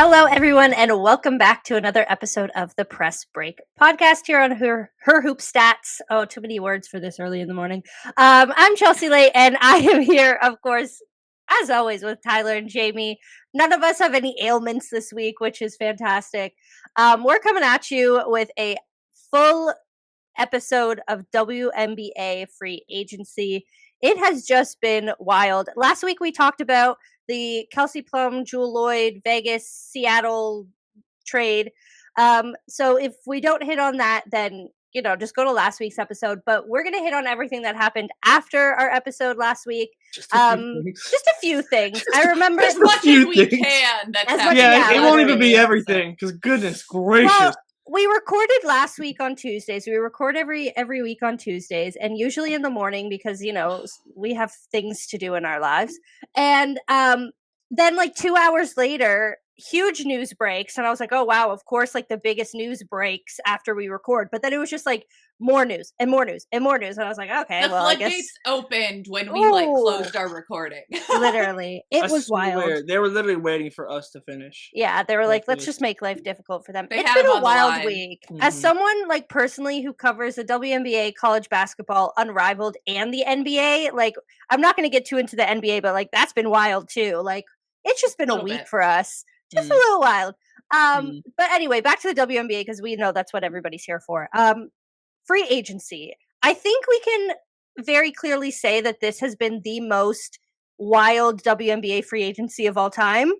Hello, everyone, and welcome back to another episode of the Press Break podcast here on Her Hoop Stats. Oh, too many words for this early in the morning. I'm Chelsea Lay, and I am here, of course, as always, with Tyler and Jamie. None of us have any ailments this week, which is fantastic. We're coming at you with a full episode of WNBA free agency. It has just been wild. Last week we talked about the Kelsey Plum, Jewel Lloyd, Vegas, Seattle trade. So if we don't hit on that, then just go to last week's episode. But we're gonna hit on everything that happened after our episode last week. Just a few things. I remember as much as we can. It won't even be everything because goodness gracious. Well, we recorded last week on Tuesdays. We record every week on Tuesdays, and usually in the morning because we have things to do in our lives. And then like 2 hours later, huge news breaks, and I was like, oh wow, of course, like the biggest news breaks after we record. But then it was just like more news and more news and more news, and I was like, okay, the floodgates opened when we closed our recording. Literally, it was wild. They were literally waiting for us to finish. Yeah, they were like, let's just make life difficult for them. It's been a wild week. Mm-hmm. As someone like personally who covers the WNBA, college basketball, Unrivaled, and the NBA, like I'm not going to get too into the NBA, but like that's been wild too. Like it's just been a week for us. Just a little wild. But anyway, back to the WNBA because we know that's what everybody's here for. Free agency. I think we can very clearly say that this has been the most wild WNBA free agency of all time.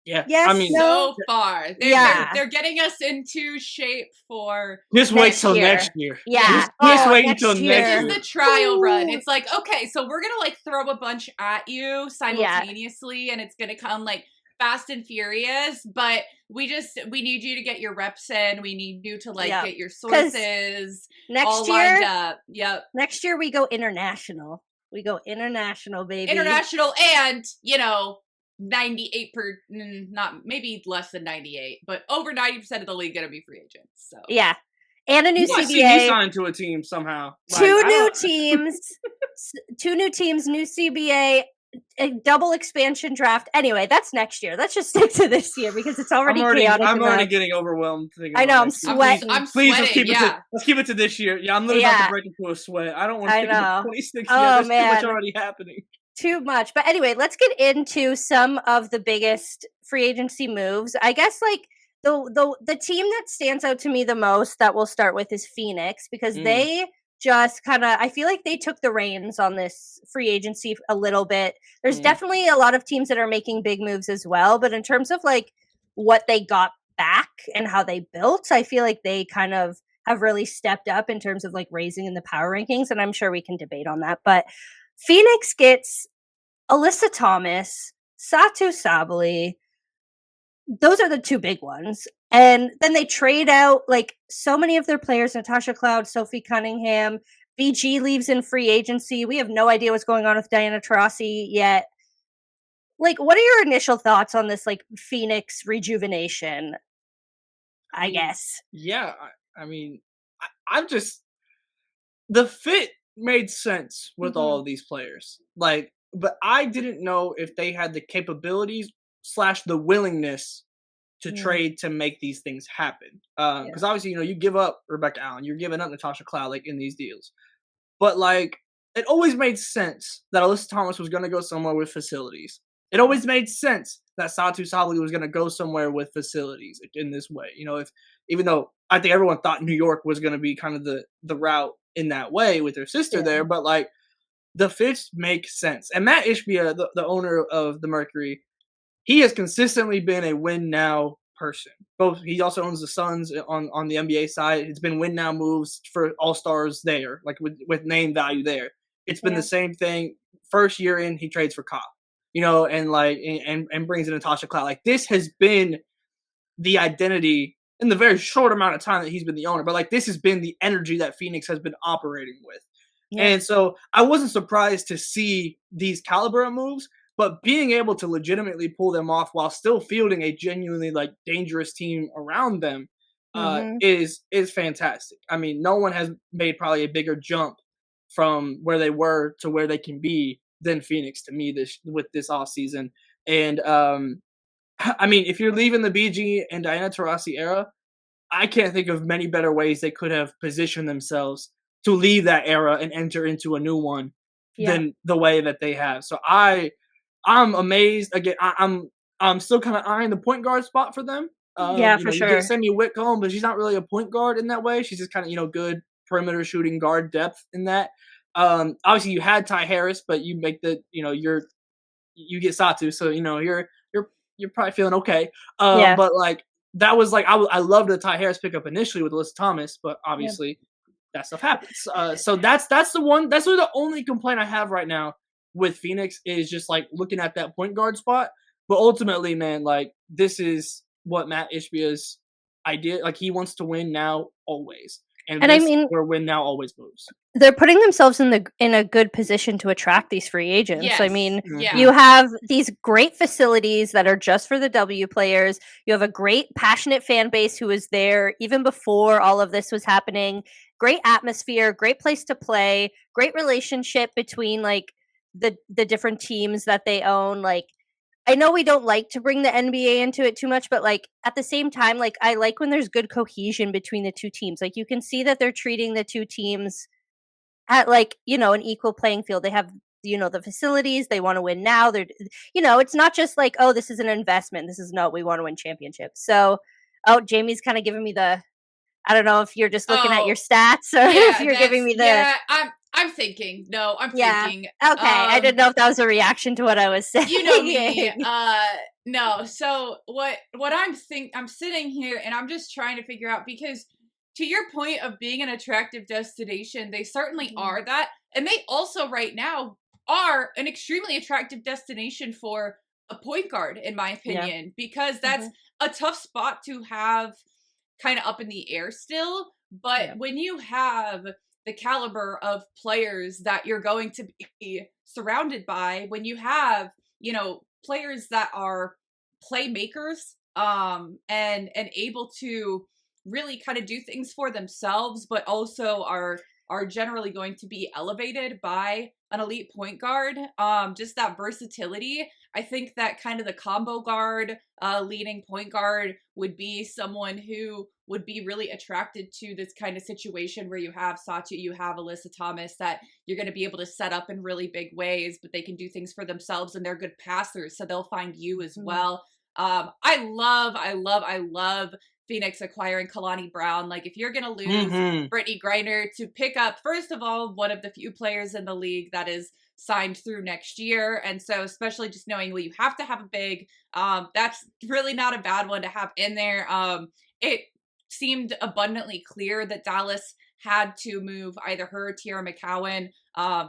Yeah. Yes, I mean, so far. They're getting us into shape for just wait till next year. Yeah. Just wait until next year. This is the trial run. It's like, okay, so we're gonna like throw a bunch at you simultaneously, and it's gonna come like fast and furious, but we need you to get your reps in. We need you to get your sources all lined up. Yep. Next year we go international. We go international, baby. International, and 98 not maybe less than 98, but over 90% of the league gonna be free agents. So yeah, and a new CBA. He signed to a team somehow. Two new teams, new CBA. A double expansion draft. Anyway, that's next year. Let's just stick to this year because it's already chaotic. I'm already getting overwhelmed. I know. I'm sweating. I'm sweating. Let's keep it to this year. Yeah, I'm literally about to break into a sweat. I don't want to stick to 26 years. There's too much already happening. Too much. But anyway, let's get into some of the biggest free agency moves. I guess like the team that stands out to me the most that we'll start with is Phoenix because they just kind of, I feel like they took the reins on this free agency a little bit. There's definitely a lot of teams that are making big moves as well, but in terms of like what they got back and how they built, I feel like they kind of have really stepped up in terms of like raising in the power rankings, and I'm sure we can debate on that. But Phoenix gets Alyssa Thomas, Satu Sabally. Those are the two big ones. And then they trade out like so many of their players, Natasha Cloud, Sophie Cunningham, BG leaves in free agency. We have no idea what's going on with Diana Taurasi yet. Like, what are your initial thoughts on this like Phoenix rejuvenation, I guess? Yeah, I mean, I'm just, the fit made sense with all of these players. Like, but I didn't know if they had the capabilities / the willingness to trade to make these things happen. Because obviously, you give up Rebecca Allen, you're giving up Natasha Cloud, like in these deals. But like, it always made sense that Alyssa Thomas was going to go somewhere with facilities. It always made sense that Satu Sabally was going to go somewhere with facilities in this way. Even though I think everyone thought New York was going to be kind of the route in that way with their sister there, but like the fits make sense. And Matt Ishbia, the owner of the Mercury, he has consistently been a win now person. He also owns the Suns on the NBA side. It's been win now moves for all-stars there, like with name value there. It's been the same thing. First year in, he trades for Cobb, and brings in Natasha Cloud. Like this has been the identity in the very short amount of time that he's been the owner. But like this has been the energy that Phoenix has been operating with. Yeah. And so I wasn't surprised to see these caliber of moves. But being able to legitimately pull them off while still fielding a genuinely like dangerous team around them is fantastic. I mean, no one has made probably a bigger jump from where they were to where they can be than Phoenix to me with this offseason. And I mean, if you're leaving the BG and Diana Taurasi era, I can't think of many better ways they could have positioned themselves to leave that era and enter into a new one than the way that they have. So I'm amazed. Again, I'm still kind of eyeing the point guard spot for them. Yeah, You for know, you get sure. Sammy Whitcomb, but she's not really a point guard in that way. She's just kind of, you know, good perimeter shooting guard depth in that. Obviously you had Ty Harris, but you make the, you know, you get Satu, so you know you're probably feeling okay. Yeah. But like that was like I loved the Ty Harris pickup initially with Alyssa Thomas, but obviously that stuff happens. So that's the one. That's really the only complaint I have right now with Phoenix is just like looking at that point guard spot. But ultimately, man, like this is what Matt Ishbia's idea. Like he wants to win now, always, and I this mean, where win now always moves. they're putting themselves in a good position to attract these free agents. Yes. I mean, Yeah. you have these great facilities that are just for the W players. You have a great passionate fan base who was there even before all of this was happening. Great atmosphere, great place to play, great relationship between like the different teams that they own. Like I know we don't like to bring the NBA into it too much, but like at the same time, like I like when there's good cohesion between the two teams. Like you can see that they're treating the two teams at like, you know, an equal playing field. They have, you know, the facilities, they want to win now. They're, you know, it's not just like, oh, this is an investment. This is no, we want to win championships. So, oh, Jamie's kind of giving me the, I don't know if you're just looking at your stats or if you're giving me the. Yeah, I'm thinking. No, I'm thinking. Okay, I didn't know if that was a reaction to what I was saying. You know me. No. So what I'm sitting here and I'm just trying to figure out because to your point of being an attractive destination, they certainly are that. And they also right now are an extremely attractive destination for a point guard, in my opinion, because that's a tough spot to have kind of up in the air still. But when you have the caliber of players that you're going to be surrounded by, when you have, you know, players that are playmakers, and able to really kind of do things for themselves, but also are generally going to be elevated by an elite point guard. Just that versatility. I think that kind of the combo guard, leading point guard would be someone who would be really attracted to this kind of situation where you have Satu, you have Alyssa Thomas, that you're going to be able to set up in really big ways, but they can do things for themselves and they're good passers, so they'll find you as well. I love Phoenix acquiring Kalani Brown. Like, if you're going to lose Brittany Griner to pick up, first of all, one of the few players in the league that is signed through next year. And so especially just knowing, well, you have to have a big, that's really not a bad one to have in there. It seemed abundantly clear that Dallas had to move either her or Tiara McCowan.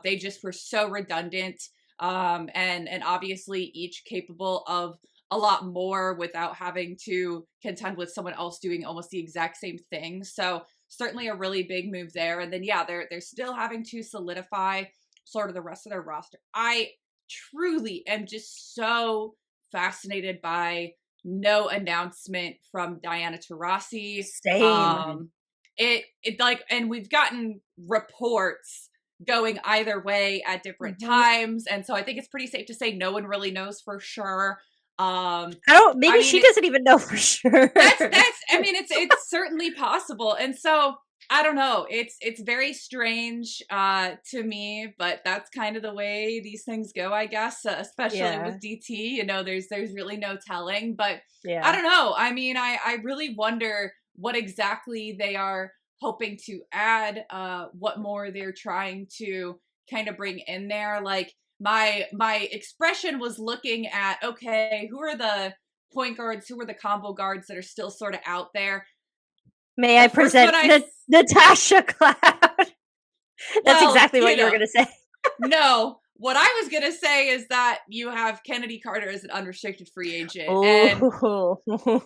They just were so redundant. And obviously each capable of a lot more without having to contend with someone else doing almost the exact same thing. So certainly a really big move there. And then, yeah, they're still having to solidify sort of the rest of their roster. I truly am just so fascinated by no announcement from Diana Taurasi. Same. It like, and we've gotten reports going either way at different times. And so I think it's pretty safe to say no one really knows for sure. Maybe she doesn't even know for sure. That's I mean, it's certainly possible. And so I don't know. It's very strange to me, but that's kind of the way these things go, I guess, especially with DT. You know, there's really no telling, but I don't know. I mean, I really wonder what exactly they are hoping to add, what more they're trying to kind of bring in there. Like, my expression was looking at, okay, who are the point guards, who are the combo guards that are still sort of out there? May I present Natasha Cloud? That's exactly what you were going to say. No, what I was going to say is that you have Kennedy Carter as an unrestricted free agent. And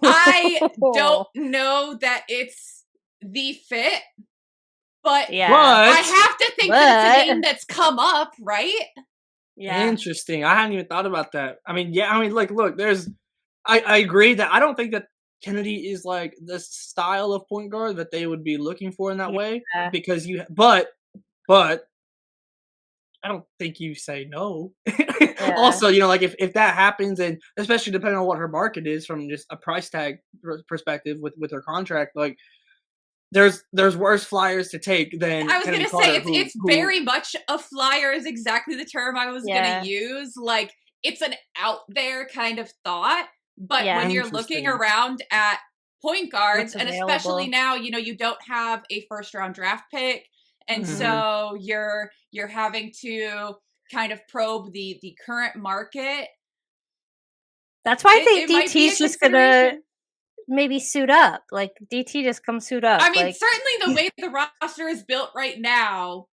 I don't know that it's the fit, but I have to think that it's a name that's come up, right? Yeah. Interesting. I hadn't even thought about that. I mean, like, look, I agree that I don't think that Kennedy is like the style of point guard that they would be looking for in that way, because but I don't think you say no. Yeah. Also, you know, like if that happens, and especially depending on what her market is from just a price tag perspective with her contract, like there's worse flyers to take than I was Kennedy gonna Carter, say it's who very much a flyer is exactly the term I was gonna use. Like it's an out there kind of thought, but when you're looking Interesting. around at point guards, What's and especially available. now, you know, you don't have a first round draft pick, and Mhm. so you're having to kind of probe the current market. That's why I think It might be a DT's just gonna consideration. maybe suit up. Like DT just come suit up. I mean, Like certainly the way the roster is built right now,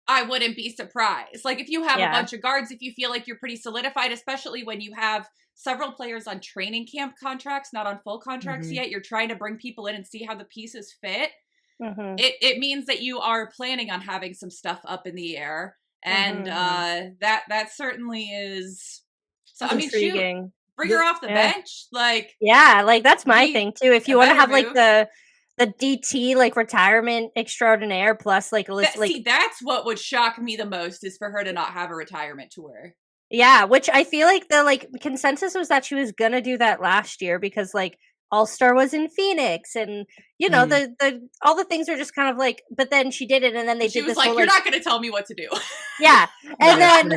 I wouldn't be surprised. Like if you have a bunch of guards, if you feel like you're pretty solidified, especially when you have several players on training camp contracts, not on full contracts yet, you're trying to bring people in and see how the pieces fit. It means that you are planning on having some stuff up in the air. And that certainly is so I mean, shoot, bring her off the bench. Like like that's my thing too. If you want to have move. like the DT like retirement extraordinaire plus like a list, see, that's what would shock me the most is for her to not have a retirement tour. Yeah, which I feel like the like consensus was that she was gonna do that last year because like All-Star was in Phoenix and you know the all the things are just kind of like, but then she did it and then she did was this like, whole, you're not gonna tell me what to do. Yeah, and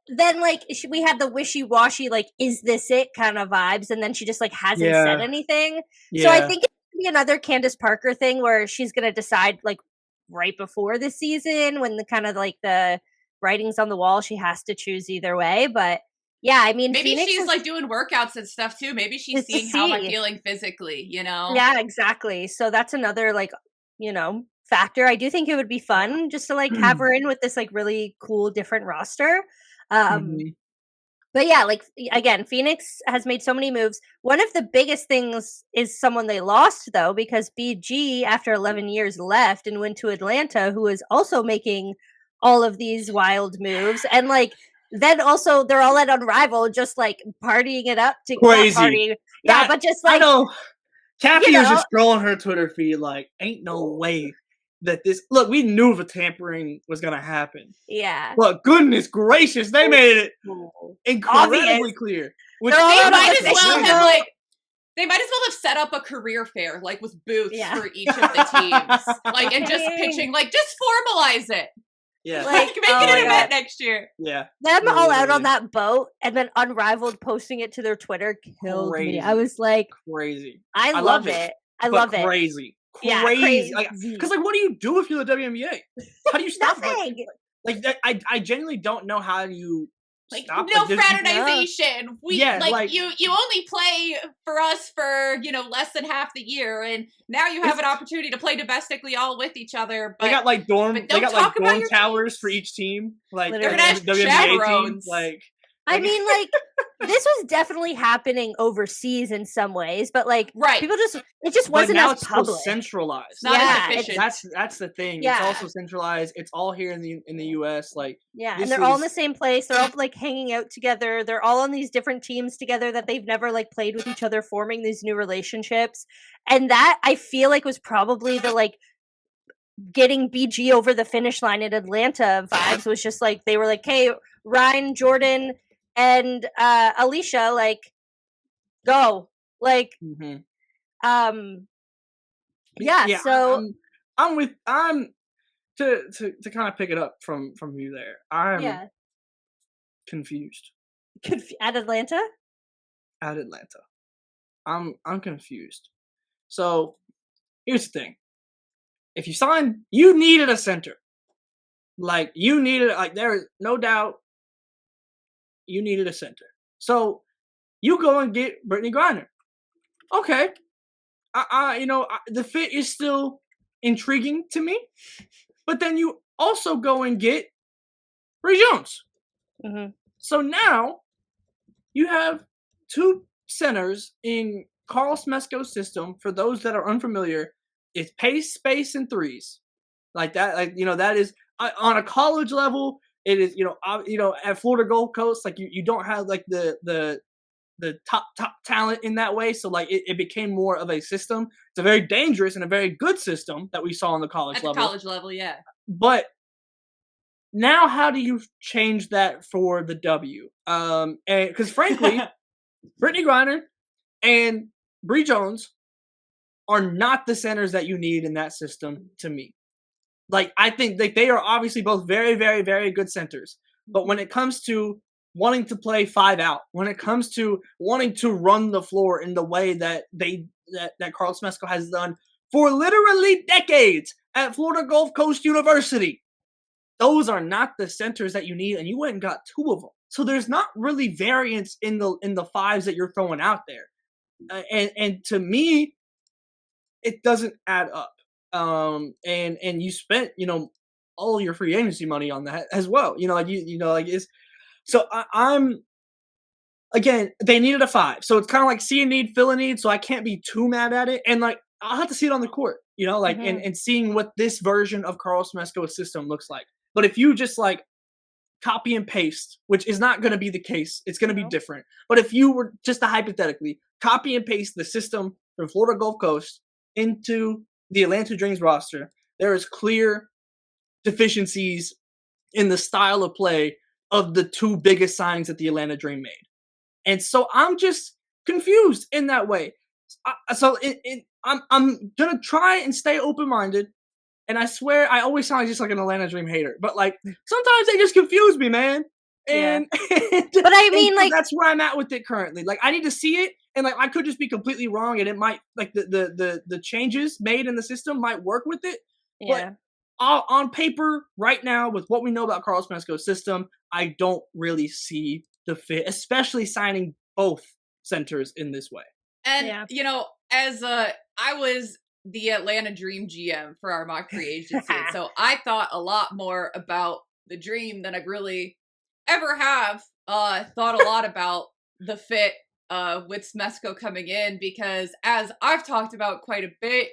then like we had the wishy-washy like is this it kind of vibes, and then she just like hasn't said anything. So I think it's gonna be another Candace Parker thing where she's gonna decide like right before the season when the kind of like the writing's on the wall, she has to choose either way. But yeah, I mean, maybe Phoenix she's like doing workouts and stuff too. Maybe she's seeing how I'm feeling physically, you know? Yeah, exactly. So that's another like, you know, factor. I do think it would be fun just to like have her in with this like really cool different roster. But yeah, like again, Phoenix has made so many moves. One of the biggest things is someone they lost though, because BG after 11 years left and went to Atlanta, who is also making all of these wild moves. And like then also they're all at Unrivaled, just like partying it up to crazy. But just like I know Kathy was just scrolling her Twitter feed like, ain't no way that this look, we knew the tampering was gonna happen. Yeah. But goodness gracious, they made it incredibly clear. They might as well have set up a career fair, like with booths for each of the teams. Like and just pitching, like just formalize it. Yeah. Like make it an event next year. Yeah. Them all out on that boat and then Unrivaled posting it to their Twitter killed me. I was like crazy. I love it. I love it. Crazy. Yeah, crazy. Because like what do you do if you're the WNBA? How do you stop Nothing. Like I genuinely don't know how you like stop, no fraternization. We like you only play for us for, you know, less than half the year, and now you have an opportunity to play domestically all with each other. But they got like dorm towers for each team. Like they're gonna have chaperones. Team, like I mean, like this was definitely happening overseas in some ways, but like people it just wasn't now as it's public. Centralized. It's not as efficient. That's the thing. Yeah. It's also centralized. It's all here in the US. Like and they're all in the same place. They're all like hanging out together. They're all on these different teams together that they've never like played with each other, forming these new relationships. And that I feel like was probably the like getting BG over the finish line in Atlanta vibes. Was just like they were like, hey, Ryan, Jordan, and Alicia, like go, like so I'm to kind of pick it up from you there. I'm confused. At Atlanta I'm confused. So here's the thing: if you signed, you needed a center. Like you needed, like there is no doubt, you needed a center. So you go and get Brittany Griner. Okay, the fit is still intriguing to me, but then you also go and get Ray Jones. So now you have two centers in Carl Smesco's system. For those that are unfamiliar, it's pace, space, and threes. Like that, that is on a college level. It is, at Florida Gold Coast, like you don't have like the top talent in that way. So like it became more of a system. It's a very dangerous and a very good system that we saw on the college level. At the college level, yeah. But now how do you change that for the W? And because frankly, Brittany Griner and Bree Jones are not the centers that you need in that system to me. Like, I think like they are obviously both very, very, very good centers. But when it comes to wanting to play 5 out, when it comes to wanting to run the floor in the way that that Carl Smesko has done for literally decades at Florida Gulf Coast University, those are not the centers that you need, and you went and got 2 of them. So there's not really variance in the fives that you're throwing out there, and to me, it doesn't add up. And you spent all your free agency money on that as well. It's so I'm again, they needed a 5, so it's kind of like see a need, fill a need. So I can't be too mad at it, and like I'll have to see it on the court, and seeing what this version of Carl Smesko's system looks like. But if you just like copy and paste, which is not going to be the case, it's going to be different. But if you were just to hypothetically copy and paste the system from Florida Gulf Coast into the Atlanta Dreams roster, there is clear deficiencies in the style of play of the 2 biggest signings that the Atlanta Dream made. And so I'm just confused in that way. I'm going to try and stay open-minded. And I swear, I always sound just like an Atlanta Dream hater. But, like, sometimes they just confuse me, man. And, but I mean, like, that's where I'm at with it currently. Like, I need to see it. And, like, I could just be completely wrong. And it might, like, the changes made in the system might work with it. Yeah. But on paper, right now, with what we know about Carl Smesko's system, I don't really see the fit, especially signing both centers in this way. And, as I was the Atlanta Dream GM for our mock free agency, so I thought a lot more about the Dream than I really ever have thought a lot about the fit with Smesko coming in, because as I've talked about quite a bit,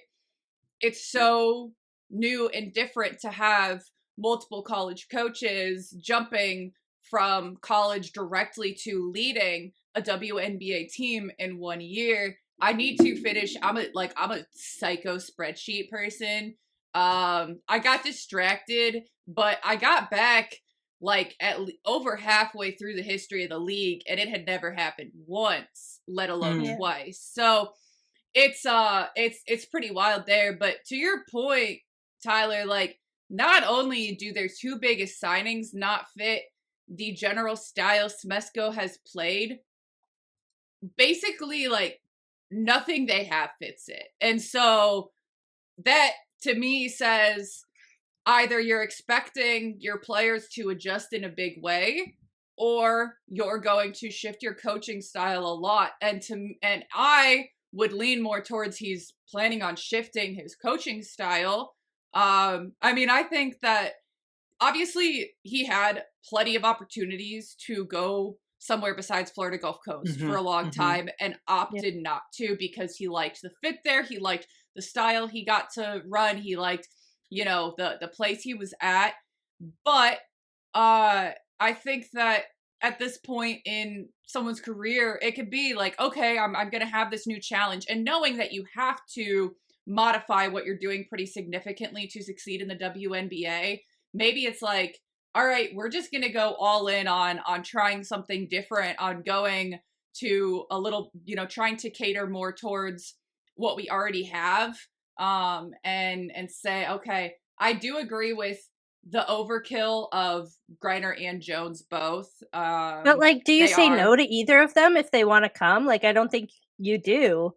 it's so new and different to have multiple college coaches jumping from college directly to leading a WNBA team in 1 year. I need to finish. I'm a psycho spreadsheet person. I got distracted, but I got back like over halfway through the history of the league, and it had never happened once, let alone twice. So it's pretty wild there. But to your point, Tyler, like, not only do their 2 biggest signings not fit the general style Smesko has played, basically, like, nothing they have fits it. And so that, to me, says either you're expecting your players to adjust in a big way, or you're going to shift your coaching style a lot. And I would lean more towards he's planning on shifting his coaching style. I mean, I think that obviously he had plenty of opportunities to go somewhere besides Florida Gulf Coast for a long time and opted not to, because he liked the fit there. He liked the style he got to run. He liked, the place he was at. But I think that at this point in someone's career, it could be like, okay, I'm going to have this new challenge. And knowing that you have to modify what you're doing pretty significantly to succeed in the WNBA, maybe it's like, all right, we're just going to go all in on trying something different, on going to a little, trying to cater more towards what we already have, and say, okay, I do agree with the overkill of Griner and Jones both. But, like, do you say no to either of them if they want to come? Like, I don't think you do.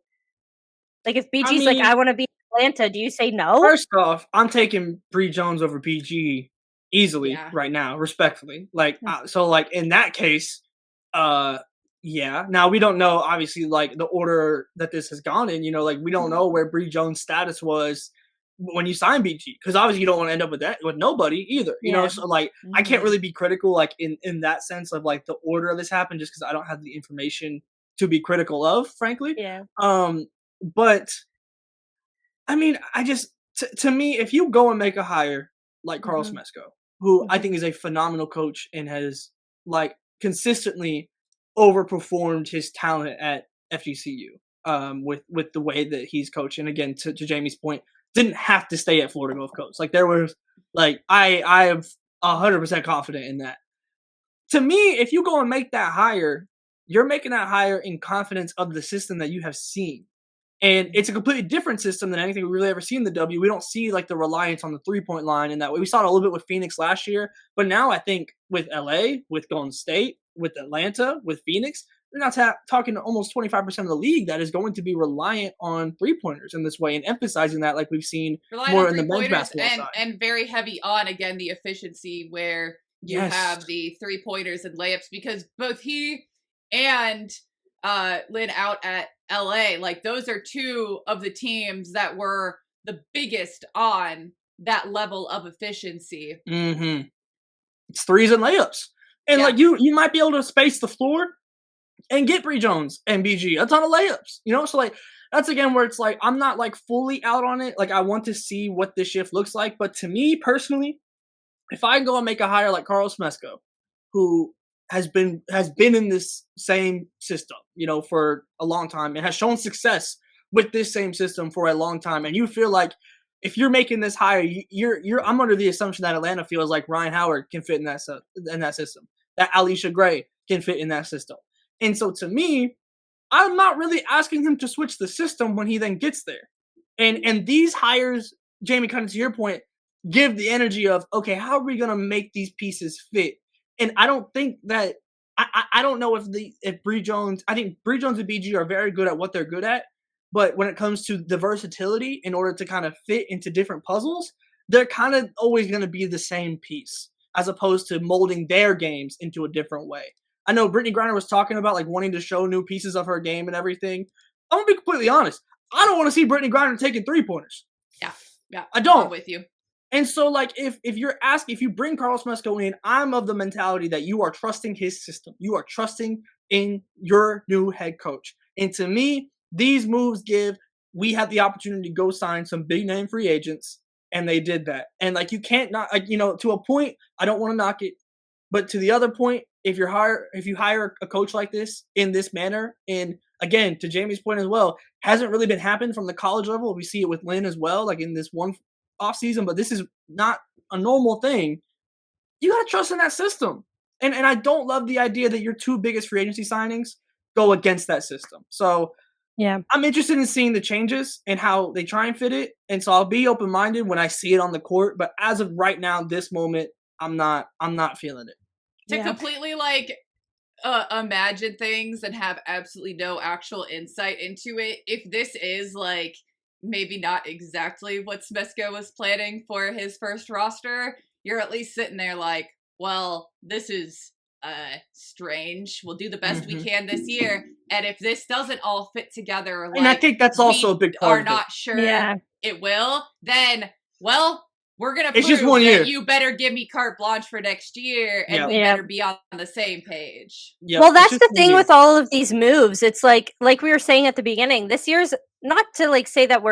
Like, if BG's like, I want to be in Atlanta, do you say no? First off, I'm taking Bree Jones over BG easily right now, respectfully. Like, so, like, in that case, Now, we don't know, obviously, like, the order that this has gone in. Like, we don't know where Bree Jones' status was when you sign BG, because obviously you don't want to end up with nobody either. So, like, I can't really be critical, like, in that sense of, like, the order of this happened, just because I don't have the information to be critical of, frankly. Yeah. But I mean, I just to me, if you go and make a hire like Carl Smesko, who I think is a phenomenal coach and has, like, consistently overperformed his talent at FGCU, with the way that he's coaching. Again, to Jamie's point, didn't have to stay at Florida Gulf Coast. Like, there was, like, I have 100% confident in that. To me, if you go and make that hire, you're making that hire in confidence of the system that you have seen. And it's a completely different system than anything we really ever see in the W. We don't see like the reliance on the 3-point line in that way. We saw it a little bit with Phoenix last year, but now I think with LA, with Golden State, with Atlanta, with Phoenix, we're now talking almost 25% of the league that is going to be reliant on 3-pointers in this way, and emphasizing that like we've seen more in the men's basketball side. And very heavy on, again, the efficiency where you have the 3-pointers and layups, because both he and Lynn out at LA, like those are two of the teams that were the biggest on that level of efficiency. It's threes and layups. And like you might be able to space the floor and get Bree Jones and BG a ton of layups, you know? So like that's again where it's like I'm not like fully out on it. Like I want to see what this shift looks like. But to me personally, if I go and make a hire like Carlos Mesco, who has been in this same system, you know, for a long time and has shown success with this same system for a long time, and you feel like if you're making this hire, I'm under the assumption that Atlanta feels like Ryan Howard can fit in that system, that Alicia Gray can fit in that system. And so to me, I'm not really asking him to switch the system when he then gets there. And these hires, Jamie, kind of to your point, give the energy of, okay, how are we going to make these pieces fit? And I don't think that I don't know if Bree Jones, I think Bree Jones and BG are very good at what they're good at, but when it comes to the versatility in order to kind of fit into different puzzles, they're kind of always going to be the same piece as opposed to molding their games into a different way. I know Brittany Griner was talking about like wanting to show new pieces of her game and everything. I'm gonna be completely honest. I don't want to see Brittany Griner taking 3-pointers. Yeah, I don't. I'm with you. And so, like, if you bring Carlos Mesco in, I'm of the mentality that you are trusting his system. You are trusting in your new head coach. And to me, these moves we had the opportunity to go sign some big name free agents, and they did that. And like, you can't not, like, you know, to a point, I don't want to knock it, but to the other point, if you hire a coach like this in this manner, and again, to Jamie's point as well, hasn't really been happening from the college level. We see it with Lynn as well, like in this one off season, but this is not a normal thing. You got to trust in that system. And I don't love the idea that your two biggest free agency signings go against that system. So yeah, I'm interested in seeing the changes and how they try and fit it. And so I'll be open-minded when I see it on the court. But as of right now, this moment, I'm not feeling it. To completely like imagine things and have absolutely no actual insight into it. If this is like maybe not exactly what Smesco was planning for his first roster, you're at least sitting there like, well, this is strange. We'll do the best we can this year. And if this doesn't all fit together, like, and I think that's also a big part are of not it. sure it will, then, well, we're going to prove just 1 year. that you better give me carte blanche for next year, and we better be on the same page. Well, that's the thing with all of these moves. It's like we were saying at the beginning, this year's not to like say that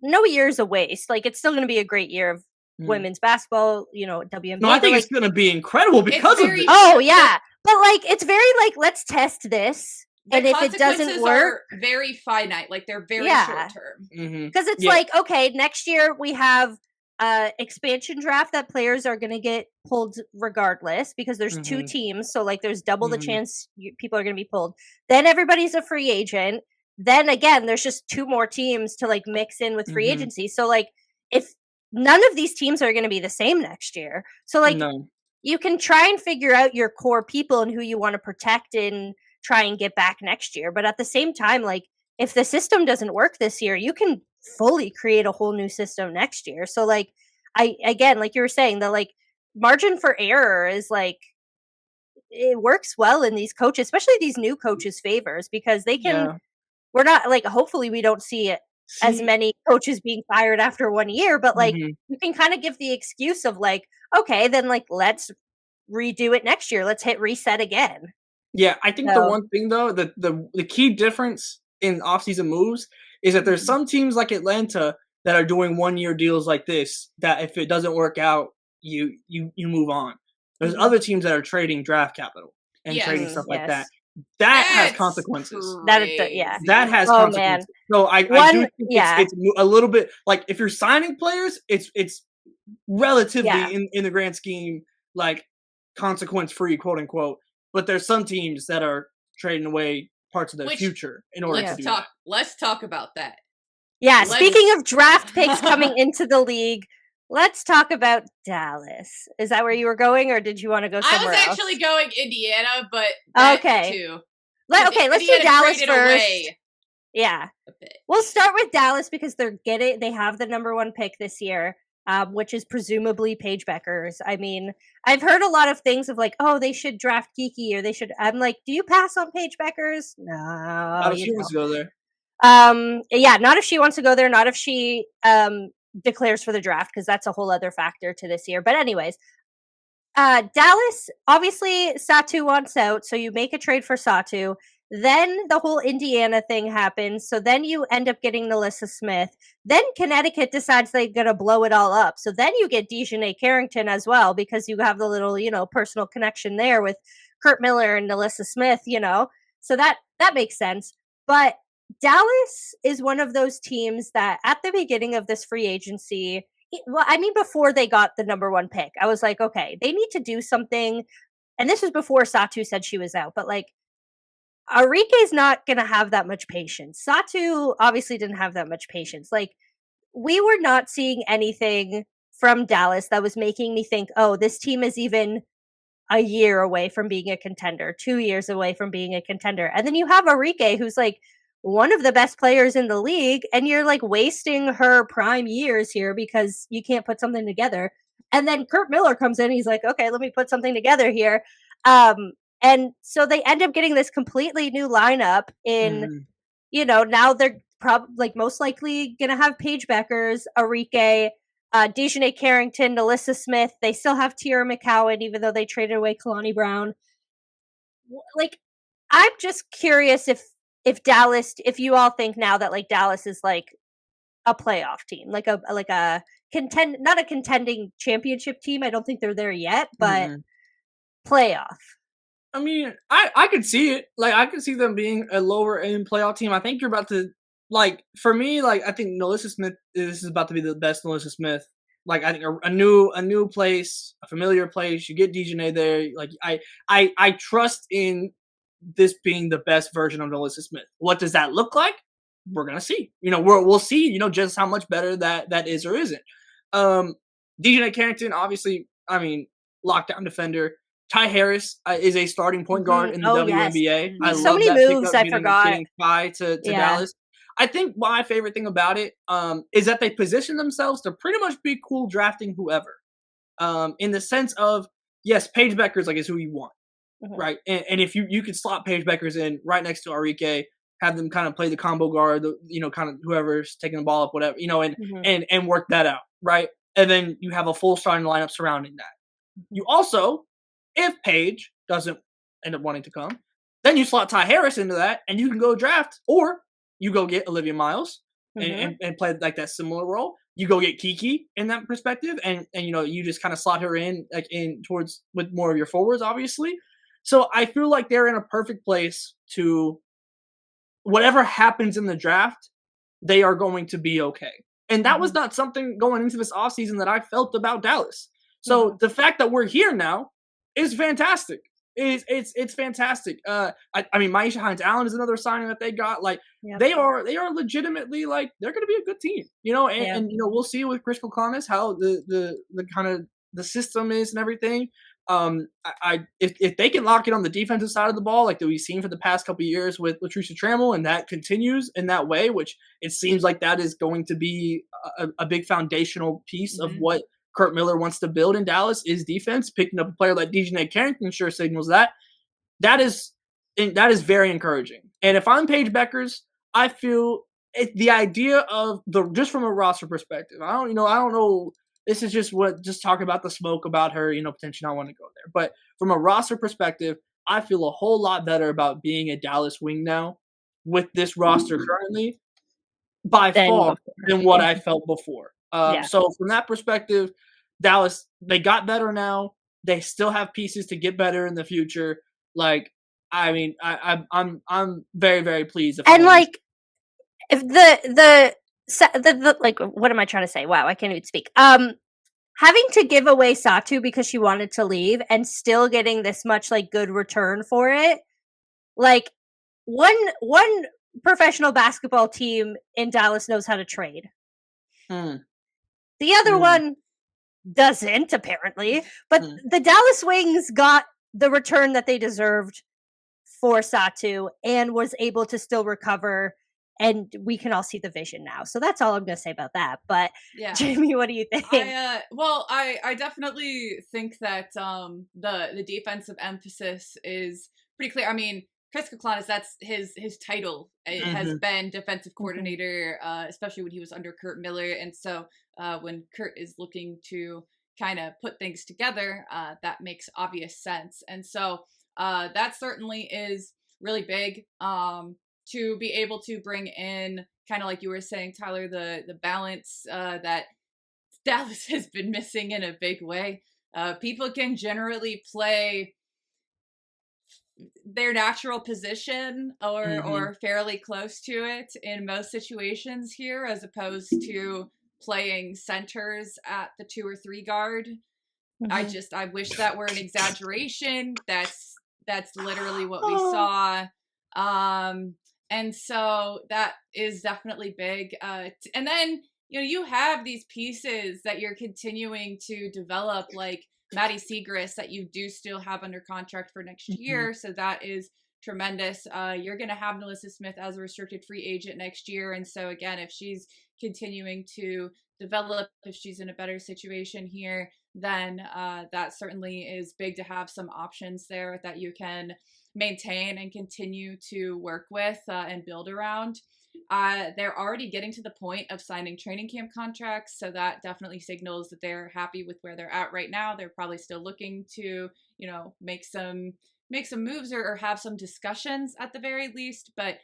no year's a waste. Like, it's still going to be a great year of women's basketball, you know, WNBA. No, I think it's going to be incredible because of this. Oh, yeah. But like, it's very like, let's test this. And if it doesn't work, are very finite. Like, they're very short term. Because it's like, okay, next year we have expansion draft that players are going to get pulled regardless because there's two teams, so like there's double the chance people are going to be pulled. Then everybody's a free agent. Then again, there's just two more teams to like mix in with free agency. So like, if none of these teams are going to be the same next year, so like you can try and figure out your core people and who you want to protect and try and get back next year. But at the same time, like, if the system doesn't work this year, you can fully create a whole new system next year. So like, again, like you were saying, the like margin for error is like, it works well in these coaches, especially these new coaches' favors, because they can, we're not like, hopefully we don't see as many coaches being fired after 1 year, but like you can kind of give the excuse of like, okay, then like, let's redo it next year. Let's hit reset again. Yeah. I think the one thing though, the key difference in offseason moves is that there's some teams like Atlanta that are doing 1 year deals like this, that if it doesn't work out, you move on. There's other teams that are trading draft capital and trading stuff like that. That has consequences. That has consequences. Man. So I do think it's a little bit like, if you're signing players, it's relatively in the grand scheme like consequence free, quote unquote. But there's some teams that are trading away parts of their future in order to do that. Let's talk about that. Yeah, speaking of draft picks coming into the league, let's talk about Dallas. Is that where you were going, or did you want to go somewhere else? I was actually going Indiana, but okay. Too. Okay, let's do Dallas first. Yeah, we'll start with Dallas because they have the number 1 pick this year, which is presumably Paige Beckers. I mean, I've heard a lot of things of like, oh, they should draft Kiki, or they should. I'm like, do you pass on Paige Beckers? No, not if she wants to go there. Yeah, not if she wants to go there. Not if she declares for the draft, because that's a whole other factor to this year. But anyways, Dallas, obviously Satu wants out, so you make a trade for Satu. Then the whole Indiana thing happens, so then you end up getting Nalissa Smith. Then Connecticut decides they're going to blow it all up, so then you get Dejanay Carrington as well, because you have the little, personal connection there with Kurt Miller and Nalissa Smith, so that makes sense. But Dallas is one of those teams that at the beginning of this free agency, before they got the number 1 pick, I was like, okay, they need to do something. And this was before Satu said she was out, but like, Arike's not going to have that much patience. Satu obviously didn't have that much patience. Like, we were not seeing anything from Dallas that was making me think, oh, this team is even a year away from being a contender, 2 years away from being a contender. And then you have Arike, who's like one of the best players in the league, and you're like wasting her prime years here because you can't put something together. And then Kurt Miller comes in, he's like, okay, let me put something together here. And so they end up getting this completely new lineup in, now they're probably most likely going to have Paige Beckers, Arike, Dejanay Carrington, Nalissa Smith. They still have Tiara McCowan, even though they traded away Kalani Brown. Like, I'm just curious if Dallas, if you all think now that like Dallas is like a playoff team, like a not a contending championship team. I don't think they're there yet, but playoff. I mean, I could see it. Like, I could see them being a lower end playoff team. I think you're about to, like, for me, like, I think Nalissa Smith, this is about to be the best Nalissa Smith. Like, I think a new place, a familiar place. You get Dejanay there. Like, I trust in this being the best version of Nalissa Smith. What does that look like? We're gonna see. We'll see. Just how much better that is or isn't. Dejanay Carrington, obviously, I mean, lockdown defender. Ty Harris is a starting point guard in the WNBA. Yes. I love many that moves. I forgot. Ty to Dallas. I think my favorite thing about it is that they position themselves to pretty much be cool drafting whoever. In the sense of, yes, Paige Beckers is who you want, right? And if you could slot Paige Beckers in right next to Arike, have them kind of play the combo guard, kind of whoever's taking the ball up, whatever, and work that out, right? And then you have a full starting lineup surrounding that. You also, if Paige doesn't end up wanting to come, then you slot Ty Harris into that, and you can go draft, or you go get Olivia Miles and play like that similar role. You go get Kiki in that perspective, and you just kind of slot her in towards with more of your forwards, obviously. So I feel like they're in a perfect place to whatever happens in the draft, they are going to be okay. And that was not something going into this offseason that I felt about Dallas. So the fact that we're here now is fantastic. It's fantastic. I mean, Maisha Hines-Allen is another signing that they got. Like, they are legitimately, like, they're going to be a good team, and we'll see with Chris Kalkanis how the kind of the system is and everything. If they can lock it on the defensive side of the ball, like that we've seen for the past couple of years with Latricia Trammell, and that continues in that way, which it seems like that is going to be a big foundational piece of what Kurt Miller wants to build in Dallas is defense. Picking up a player like Dejanay Carrington sure signals that. That is very encouraging. And if I'm Paige Beckers, I feel the idea of just from a roster perspective. I don't know. This is just talking about the smoke about her, potentially not want to go there. But from a roster perspective, I feel a whole lot better about being a Dallas wing now with this roster currently by far than what I felt before. So from that perspective, Dallas, they got better now. They still have pieces to get better in the future. Like, I mean, I'm very, very pleased. If the like, what am I trying to say? Wow, I can't even speak. having to give away Satu because she wanted to leave and still getting this much like good return for it. Like one professional basketball team in Dallas knows how to trade. The other one doesn't, apparently. But the Dallas Wings got the return that they deserved for Satu and was able to still recover, and we can all see the vision now. So that's all I'm going to say about that. But Jamie, what do you think? I definitely think that the defensive emphasis is pretty clear. I mean, Chris Kaklanis, that's his title. It has been defensive coordinator, especially when he was under Kurt Miller. And so when Kurt is looking to kind of put things together, that makes obvious sense. And so that certainly is really big, to be able to bring in, kind of like you were saying, Tyler, the balance that Dallas has been missing in a big way. People can generally play their natural position or fairly close to it in most situations here, as opposed to playing centers at the 2 or 3 guard. I wish that were an exaggeration. That's literally what we saw. And so that is definitely big. And then, you have these pieces that you're continuing to develop, like Maddie Segrist, that you do still have under contract for next year. So that is tremendous. You're going to have Melissa Smith as a restricted free agent next year. And so again, if she's continuing to develop, if she's in a better situation here, then that certainly is big to have some options there that you can maintain and continue to work with and build around. They're already getting to the point of signing training camp contracts, so that definitely signals that they're happy with where they're at right now. They're probably still looking to, make some moves or have some discussions at the very least, but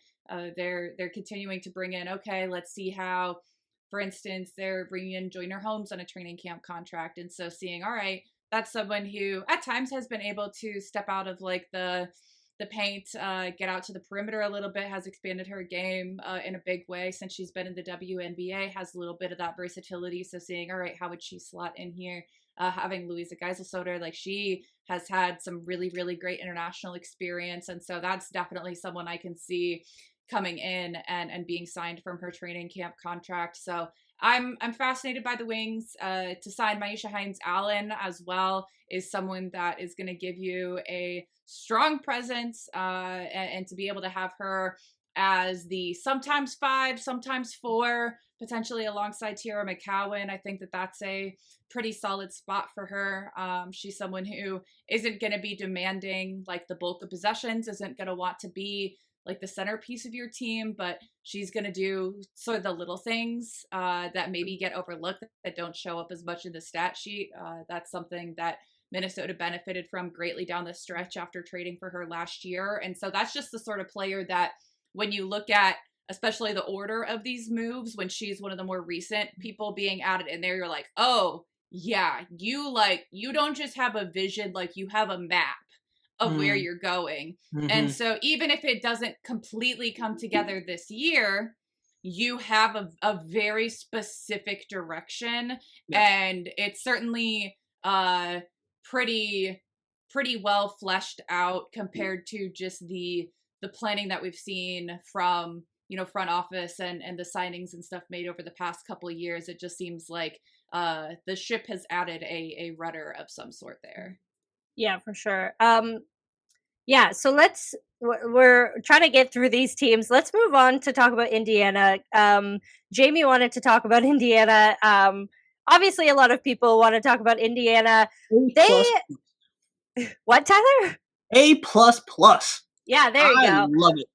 they're continuing to bring in, okay, let's see how, for instance, they're bringing in Joyner Holmes on a training camp contract, and so seeing, all right, that's someone who at times has been able to step out of like the paint, get out to the perimeter a little bit, has expanded her game in a big way since she's been in the WNBA, has a little bit of that versatility. So seeing, all right, how would she slot in here? Having Louisa Geiselsoder, like she has had some really, really great international experience. And so that's definitely someone I can see coming in and being signed from her training camp contract. So I'm fascinated by the Wings. To sign Maisha Hines-Allen as well is someone that is going to give you a strong presence, and to be able to have her as the sometimes 5, sometimes 4, potentially alongside Tiara McCowan. I think that that's a pretty solid spot for her. She's someone who isn't going to be demanding like the bulk of possessions, isn't going to want to be like the centerpiece of your team, but she's going to do sort of the little things that maybe get overlooked, that don't show up as much in the stat sheet. That's something that Minnesota benefited from greatly down the stretch after trading for her last year. And so that's just the sort of player that when you look at, especially the order of these moves, when she's one of the more recent people being added in there, you're like, oh yeah, you don't just have a vision, like you have a map of where you're going. And so even if it doesn't completely come together this year, you have a very specific direction. And it's certainly pretty well fleshed out compared to just the planning that we've seen from front office and the signings and stuff made over the past couple of years. It just seems like the ship has added a rudder of some sort there. Yeah, for sure. Yeah, so we're trying to get through these teams. Let's move on to talk about Indiana. Jamie wanted to talk about Indiana. Obviously, a lot of people want to talk about Indiana. What, Tyler? A++. Yeah, there you go. I love it.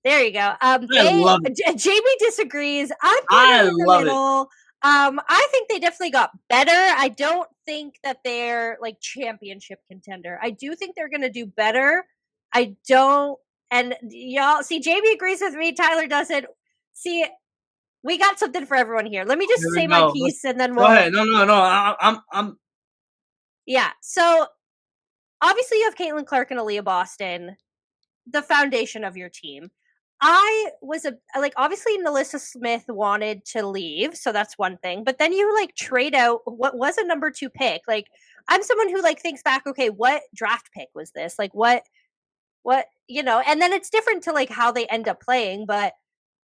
There you go. I love it. Jamie disagrees. I'm in the middle. I think they definitely got better. I don't think that they're like championship contender. I do think they're going to do better. I don't, and y'all see, Jamie agrees with me. Tyler doesn't. See, we got something for everyone here. Let me just say my piece, and then we'll. Go ahead. No. I'm. Yeah. So obviously, you have Caitlin Clark and Aaliyah Boston, the foundation of your team. I was obviously Nalissa Smith wanted to leave, so that's one thing. But then you like trade out what was a number 2 pick. Like I'm someone who like thinks back, okay, what draft pick was this? Like what, and then it's different to like how they end up playing, but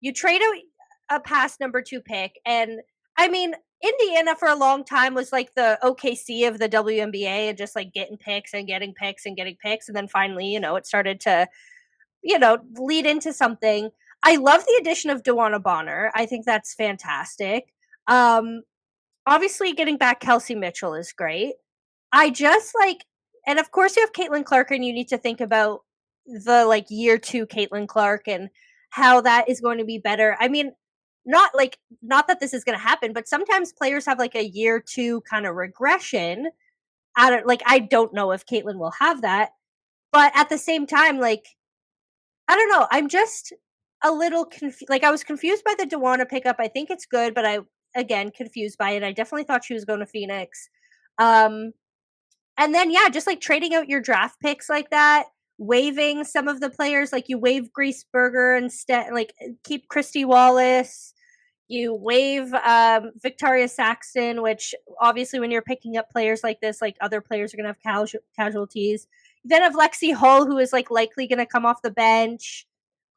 you trade out a past number 2 pick, and I mean Indiana for a long time was like the OKC of the WNBA and just like getting picks and getting picks and getting picks, and then finally, it started to lead into something. I love the addition of Dewana Bonner. I think that's fantastic. Obviously, getting back Kelsey Mitchell is great. I just and of course, you have Caitlin Clark, and you need to think about the year 2 Caitlin Clark and how that is going to be better. I mean, not that this is going to happen, but sometimes players have a year 2 kind of regression. I don't know if Caitlin will have that, but at the same time, I don't know. I'm just a little confused. I was confused by the Dewana pickup. I think it's good, but again, confused by it. I definitely thought she was going to Phoenix. And then, yeah, just trading out your draft picks like that, waiving some of the players. You waive Griesberger instead, keep Christy Wallace. You waive Victoria Saxton, which obviously when you're picking up players like this, other players are going to have casualties. You then have Lexi Hull, who is likely going to come off the bench.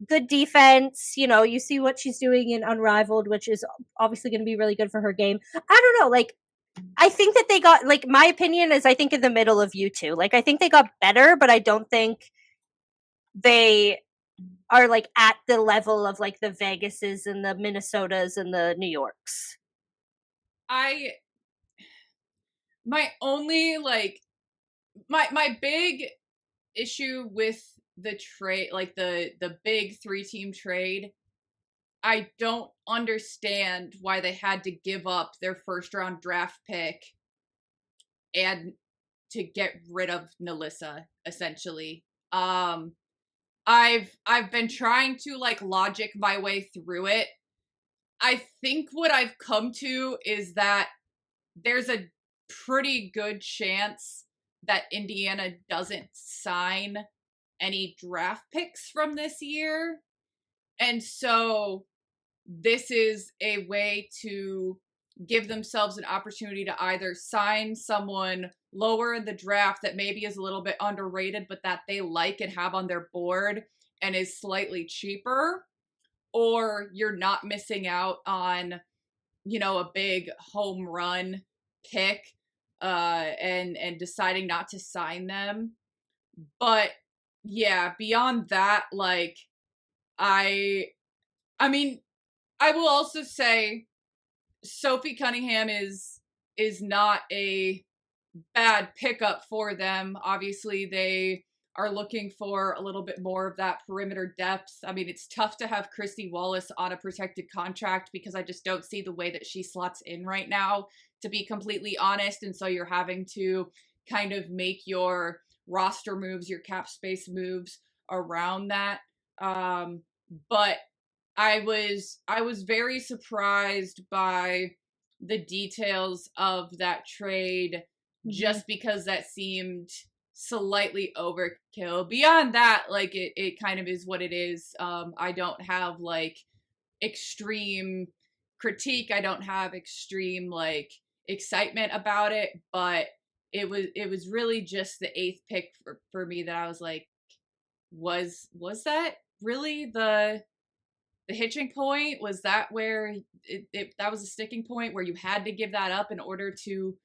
Good defense. You see what she's doing in Unrivaled, which is obviously going to be really good for her game. I don't know. I think that they got, my opinion is I think in the middle of you two. I think they got better, but I don't think they are at the level of the Vegases and the Minnesotas and the New Yorks. My only my big issue with the trade, the big 3-team trade, I don't understand why they had to give up their first round draft pick and to get rid of Nalissa, essentially. I've been trying to logic my way through it. I think what I've come to is that there's a pretty good chance that Indiana doesn't sign any draft picks from this year. And so this is a way to give themselves an opportunity to either sign someone lower in the draft that maybe is a little bit underrated, but that they like and have on their board and is slightly cheaper, or you're not missing out on, a big home run pick, and deciding not to sign them. But yeah, beyond that, I mean, I will also say Sophie Cunningham is not a bad pickup for them. Obviously, they are looking for a little bit more of that perimeter depth. I mean, it's tough to have Christy Wallace on a protected contract because I just don't see the way that she slots in right now, to be completely honest. And so you're having to kind of make your roster moves, your cap space moves around that. But I was very surprised by the details of that trade, just because that seemed slightly overkill. Beyond that, it kind of is what it is. I don't have extreme critique. I don't have extreme excitement about it, but it was really just the 8th pick for me that I was like, was that really the hitching point? Was that where that was a sticking point where you had to give that up in order to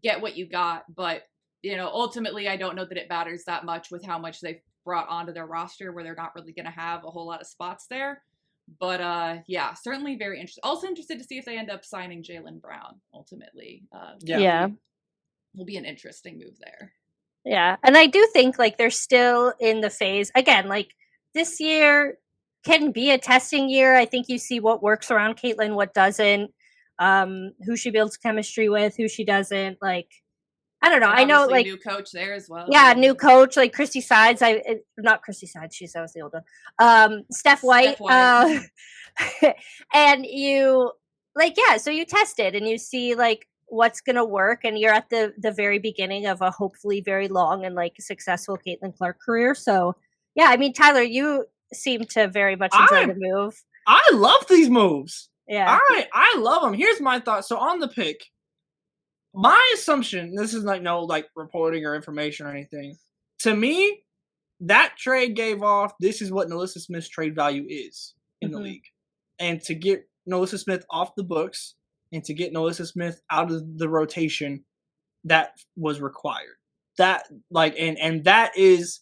get what you got? But ultimately, I don't know that it matters that much with how much they've brought onto their roster, where they're not really going to have a whole lot of spots there. But yeah, certainly very interested. Also interested to see if they end up signing Jaylen Brown ultimately. Yeah, will be an interesting move there. Yeah, and I do think they're still in the phase again. This year can be a testing year. I think you see what works around Caitlin, what doesn't, who she builds chemistry with, who she doesn't. I don't know. I know, new coach there as well. Yeah, new coach, Christy Sides. Not Christy Sides. That was the old one. Steph White. And you so you test it and you see what's gonna work, and you're at the very beginning of a hopefully very long and successful Caitlin Clark career. So yeah, I mean, Tyler, you seem to very much enjoy the move. I love these moves. Yeah. I love them. Here's my thought. So on the pick, my assumption, this is like no like reporting or information or anything. To me, that trade gave off, this is what NaLyssa Smith's trade value is in the league. And to get NaLyssa Smith off the books and to get NaLyssa Smith out of the rotation, that was required. That like and that is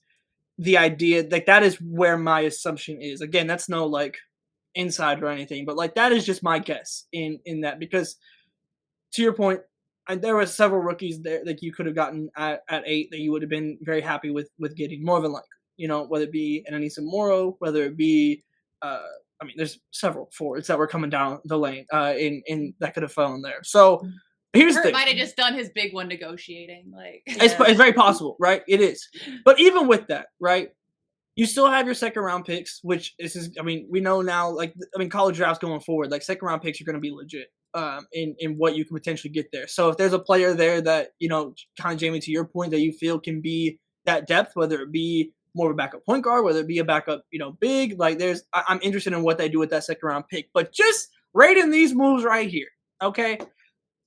the idea, like that is where my assumption is. Again, that's no like inside or anything, but like that is just my guess in that, because to your point, there were several rookies there that you could have gotten at 8 that you would have been very happy with getting, more than likely. You know, whether it be an Anissa Morrow, whether it be I mean, there's several forwards that were coming down the lane in that could have fallen there. So here's the thing. Might have just done his big one negotiating. Like it's very possible, right? It is. But even with that, right? You still have your second round picks, which is I mean, we know now, like I mean, college drafts going forward, like second round picks are going to be legit in what you can potentially get there. So if there's a player there that, you know, kind of Jamie, to your point, that you feel can be that depth, whether it be more of a backup point guard, whether it be a backup, you know, big, like I'm interested in what they do with that second round pick. But just rating these moves right here, okay?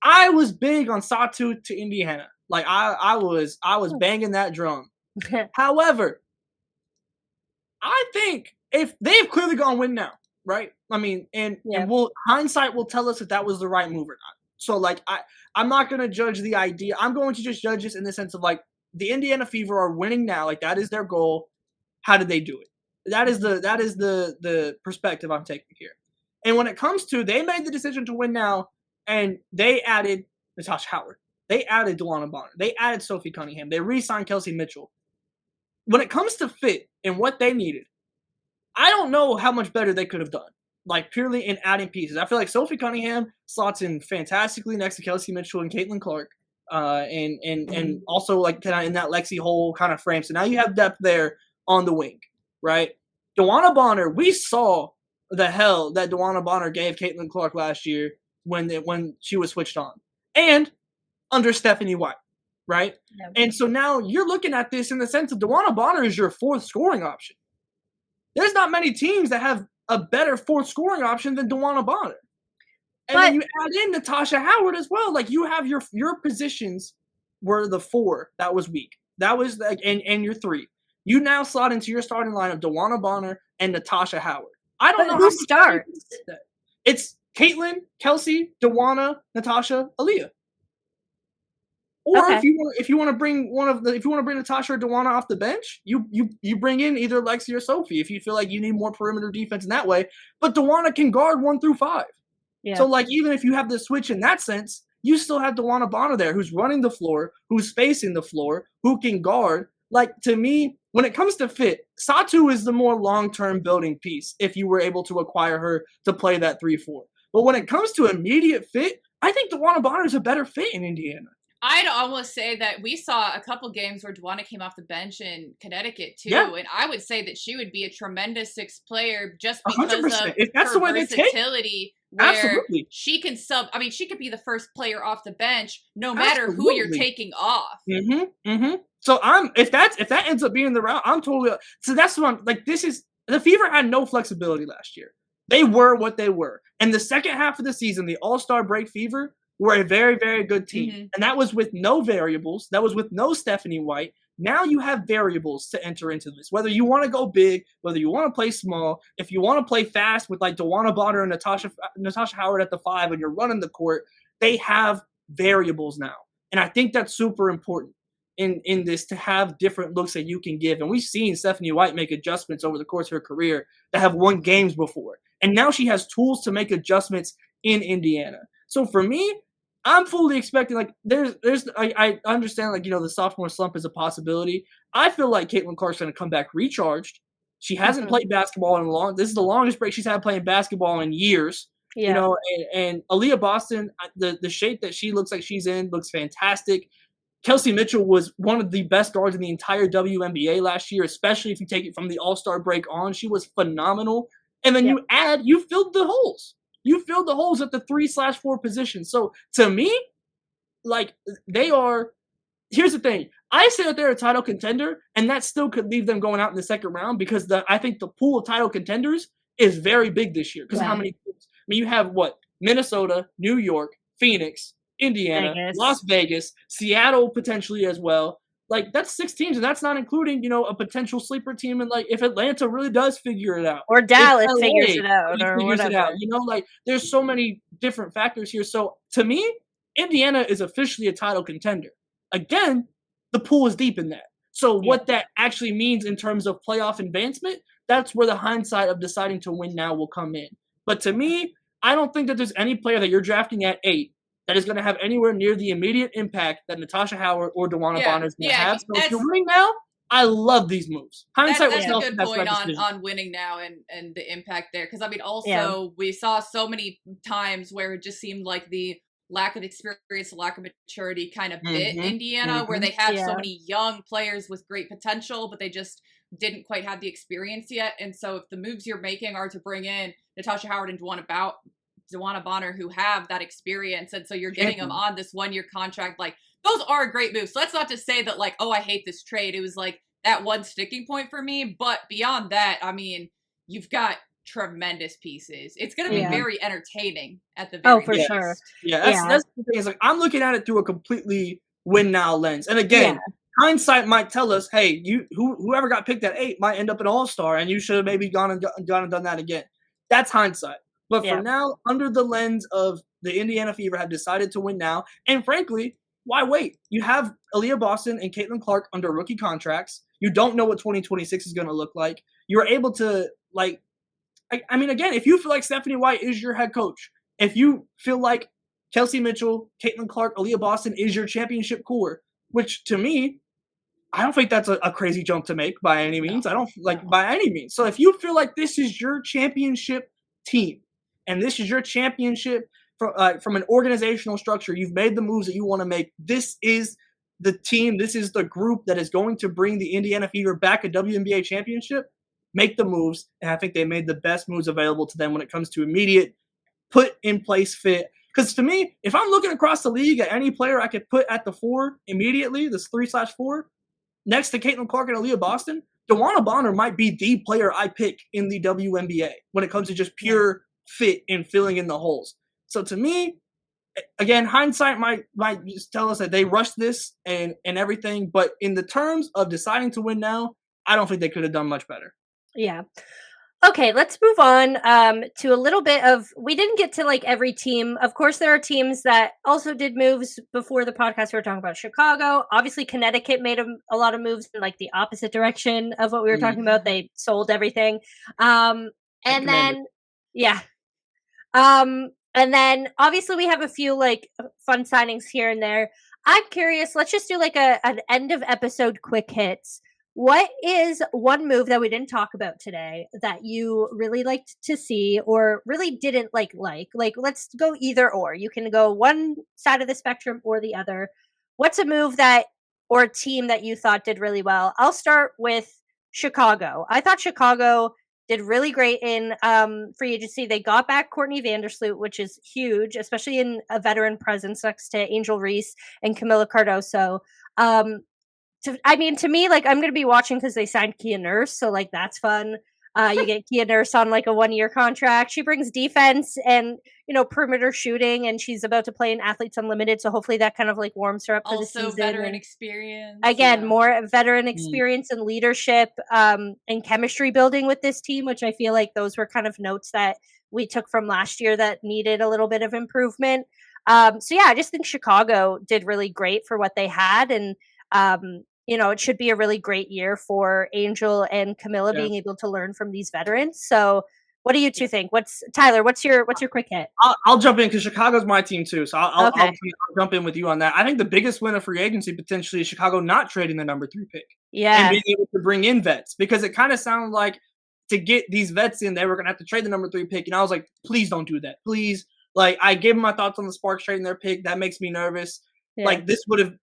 I was big on Satu to Indiana. Like I was banging that drum. However, I think if they've clearly gone win now, right? I mean, and hindsight will tell us if that was the right move or not. So like I'm not gonna judge the idea. I'm going to just judge this in the sense of like the Indiana Fever are winning now. Like that is their goal. How did they do it? That is the perspective I'm taking here. And when it comes to, they made the decision to win now, and they added Natasha Howard. They added DeWanna Bonner. They added Sophie Cunningham. They re-signed Kelsey Mitchell. When it comes to fit and what they needed, I don't know how much better they could have done. Like purely in adding pieces. I feel like Sophie Cunningham slots in fantastically next to Kelsey Mitchell and Caitlin Clark. And also like kind of in that Lexi Hole kind of frame. So now you have depth there on the wing, right? DeWanna Bonner, we saw the hell that DeWanna Bonner gave Caitlin Clark last year when she was switched on. And under Stephanie White, right? Yep. And so now you're looking at this in the sense of DeWanna Bonner is your fourth scoring option. There's not many teams that have a better fourth scoring option than DeWanna Bonner. And then you add in Natasha Howard as well. Like you have your positions were the 4 that was weak. That was like and your 3. You now slot into your starting line of DeWanna Bonner and Natasha Howard. I don't know who starts. It's Caitlin, Kelsey, DeWanna, Natasha, Aaliyah. Or if you want to bring Natasha or DeWanna off the bench, you bring in either Lexi or Sophie if you feel like you need more perimeter defense in that way. But DeWanna can guard 1 through 5. Yeah. So, like, even if you have the switch in that sense, you still have DeWanna Bonner there who's running the floor, who's spacing the floor, who can guard. Like, to me, when it comes to fit, Satu is the more long-term building piece if you were able to acquire her to play that 3-4. But when it comes to immediate fit, I think DeWanna Bonner is a better fit in Indiana. I'd almost say that we saw a couple games where DeWanna came off the bench in Connecticut too, and I would say that she would be a tremendous 6th player just because 100%. of If that's her the way versatility. Where Absolutely. she can she could be the first player off the bench no matter who you're taking off. So if that ends up being the route, I'm totally so that's what I'm like. This is the Fever had no flexibility last year. They were what they were, and the second half of the season, the All-Star break Fever were a very, very good team. And that was with no variables. That was with no Stephanie White. Now you have variables to enter into this. Whether you want to go big, whether you want to play small, if you want to play fast with like DeWanna Bonner and Natasha Howard at the 5 and you're running the court, they have variables now. And I think that's super important in this to have different looks that you can give. And we've seen Stephanie White make adjustments over the course of her career that have won games before. And now she has tools to make adjustments in Indiana. So for me, I'm fully expecting, like, I understand, like, you know, the sophomore slump is a possibility. I feel like Caitlin Clark's going to come back recharged. She hasn't played basketball in this is the longest break she's had playing basketball in years. Yeah. You know, and Aaliyah Boston, the shape that she looks like she's in looks fantastic. Kelsey Mitchell was one of the best guards in the entire WNBA last year, especially if you take it from the All-Star break on. She was phenomenal. And then you filled the holes. You filled the holes at the 3/4 position. So to me, like here's the thing. I say that they're a title contender, and that still could leave them going out in the second round because I think the pool of title contenders is very big this year. Because how many teams? I mean, you have what? Minnesota, New York, Phoenix, Indiana, Las Vegas, Seattle potentially as well. Like, that's 6 teams, and that's not including, a potential sleeper team. And, like, if Atlanta really does figure it out. Or Dallas figures it out, or whatever. Like, there's so many different factors here. So, to me, Indiana is officially a title contender. Again, the pool is deep in that. So, what that actually means in terms of playoff advancement, that's where the hindsight of deciding to win now will come in. But to me, I don't think that there's any player that you're drafting at 8 that is going to have anywhere near the immediate impact that Natasha Howard or DeWanna Bonner is going to have. So if you're winning now, I love these moves. Hindsight that's a good point on winning now and the impact there. Because, I mean, also, we saw so many times where it just seemed like the lack of experience, lack of maturity kind of bit Indiana, where they have so many young players with great potential, but they just didn't quite have the experience yet. And so if the moves you're making are to bring in Natasha Howard and DeWanna Bonner, who have that experience, and so you're getting them on this 1-year contract, like, those are great moves. So that's not to say that, like, oh, I hate this trade. It was like that one sticking point for me. But beyond that, I mean, you've got tremendous pieces. It's going to be very entertaining at the very least. Sure. Yeah, that's the thing. Is like, I'm looking at it through a completely win now lens. And again, hindsight might tell us, hey, whoever got picked at 8 might end up an all-star, and you should have maybe gone and done that again. That's hindsight. But for now, under the lens of the Indiana Fever have decided to win now, and frankly, why wait? You have Aaliyah Boston and Caitlin Clark under rookie contracts. You don't know what 2026 is going to look like. You're able to, like, I mean, again, if you feel like Stephanie White is your head coach, if you feel like Kelsey Mitchell, Caitlin Clark, Aaliyah Boston is your championship core, which to me, I don't think that's a crazy jump to make by any means. I don't by any means. So if you feel like this is your championship team, and this is your championship from an organizational structure, you've made the moves that you want to make. This is the team. This is the group that is going to bring the Indiana Fever back a WNBA championship. Make the moves, and I think they made the best moves available to them when it comes to immediate, put in place fit. Because to me, if I'm looking across the league at any player I could put at the 4 immediately, this 3/4, next to Caitlin Clark and Aaliyah Boston, DeWanna Bonner might be the player I pick in the WNBA when it comes to just pure fit and filling in the holes. So to me, again, hindsight might just tell us that they rushed this and everything, but in the terms of deciding to win now, I don't think they could have done much better. Yeah. Okay, let's move on to a little bit of, we didn't get to like every team. Of course, there are teams that also did moves before the podcast. We were talking about Chicago. Obviously, Connecticut made a lot of moves in like the opposite direction of what we were talking about. They sold everything. And then obviously we have a few like fun signings here and there. I'm curious, let's just do like an end of episode quick hits. What is one move that we didn't talk about today that you really liked to see or really didn't like? Like, let's go either or. You can go one side of the spectrum or the other. What's a move or a team that you thought did really well? I'll start with Chicago. I thought Chicago did really great in free agency. They got back Courtney Vandersloot, which is huge, especially in a veteran presence next to Angel Reese and Camila Cardoso. To me, like, I'm going to be watching because they signed Kia Nurse, so, like, that's fun. You get Kia Nurse on, like, a 1-year contract. She brings defense and, perimeter shooting, and she's about to play in Athletes Unlimited, so hopefully that kind of, like, warms her up for the season. Also veteran experience. Again, more veteran experience and leadership and chemistry building with this team, which I feel like those were kind of notes that we took from last year that needed a little bit of improvement. I just think Chicago did really great for what they had, and it should be a really great year for Angel and Camila being able to learn from these veterans. So what do you two think? Tyler, what's your quick hit? I'll jump in because Chicago's my team too. So I'll jump in with you on that. I think the biggest win of free agency potentially is Chicago not trading the number 3 pick. Yeah. And being able to bring in vets, because it kind of sounded like to get these vets in, they were going to have to trade the number 3 pick. And I was like, please don't do that. Please. Like, I gave them my thoughts on the Sparks trading their pick. That makes me nervous. Yeah. Like,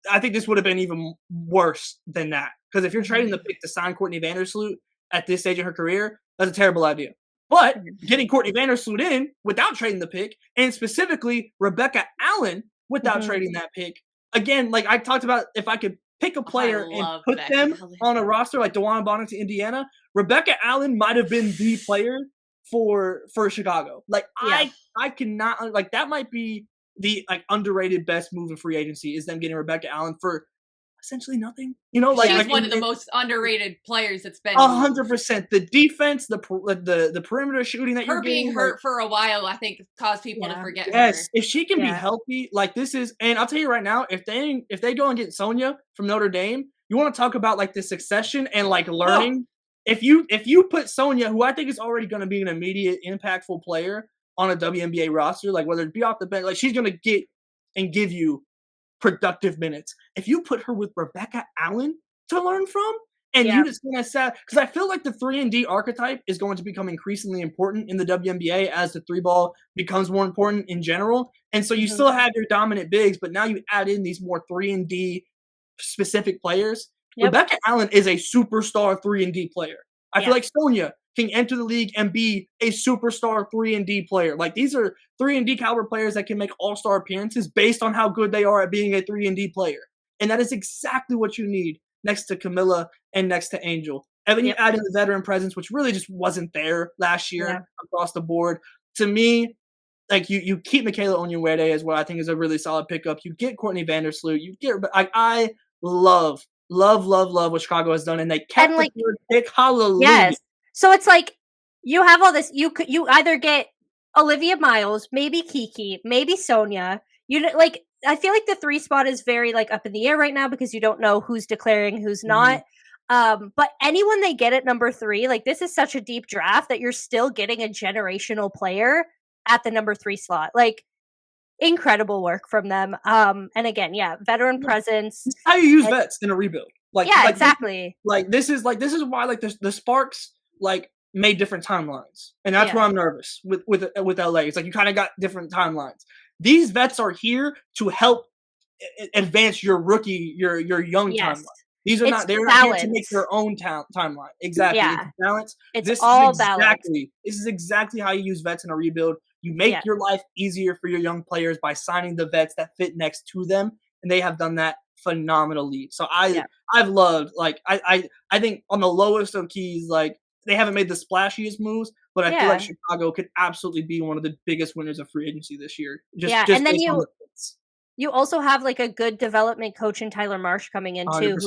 I think this would have been even worse than that. Because if you're trading the pick to sign Courtney Vandersloot at this stage of her career, that's a terrible idea. But getting Courtney Vandersloot in without trading the pick, and specifically Rebecca Allen without trading that pick, again, like I talked about, if I could pick a player and put them on a roster like DeJuan Bonner to Indiana, Rebecca Allen might have been the player for Chicago. Like I cannot like that might be the like underrated best move in free agency is them getting Rebecca Allen for essentially nothing. You know, like she's one of the most underrated players that's been 100%. The defense, the perimeter shooting that you're getting, being hurt for a while, I think caused people to forget her. Yes, if she can be healthy, like this is, and I'll tell you right now, if they go and get Sonia from Notre Dame, you want to talk about like the succession and like learning. If you put Sonia, who I think is already going to be an immediate impactful player on a WNBA roster, like whether it be off the bench, like she's going to get and give you productive minutes. If you put her with Rebecca Allen to learn from, and you just going to set, because I feel like the 3-and-D archetype is going to become increasingly important in the WNBA as the 3-ball becomes more important in general. And so you still have your dominant bigs, but now you add in these more 3-and-D specific players. Rebecca Allen is a superstar 3-and-D player. I feel like Sonia can enter the league and be a superstar 3-and-D player. Like these are 3-and-D caliber players that can make all-star appearances based on how good they are at being a 3-and-D player. And that is exactly what you need next to Camilla and next to Angel. And then you add in the veteran presence, which really just wasn't there last year across the board. To me, like you keep Michaela Onyenwere as well. I think is a really solid pickup. You get Courtney Vandersloot. You get I love what Chicago has done, and they kept the third pick. Hallelujah. Yes. So it's like you have all this. You either get Olivia Miles, maybe Kiki, maybe Sonia. Like I feel like the 3 spot is very like up in the air right now because you don't know who's declaring, who's not. But anyone they get at number 3, like this is such a deep draft that you're still getting a generational player at the number 3 slot. Like incredible work from them. And again, veteran presence. This is how you use vets in a rebuild. Like exactly. This is why like the Sparks like made different timelines, and that's where I'm nervous with LA. It's like you kind of got different timelines. These vets are here to help advance your rookie, your young timeline. They're not here to make their own timeline. Exactly. It's balance. It's all balance. This is exactly how you use vets in a rebuild. You make your life easier for your young players by signing the vets that fit next to them, and they have done that phenomenally. So I've loved, like I think on the lowest of keys, like they haven't made the splashiest moves, but I feel like Chicago could absolutely be one of the biggest winners of free agency this year. Just and then you also have like a good development coach in Tyler Marsh coming in too,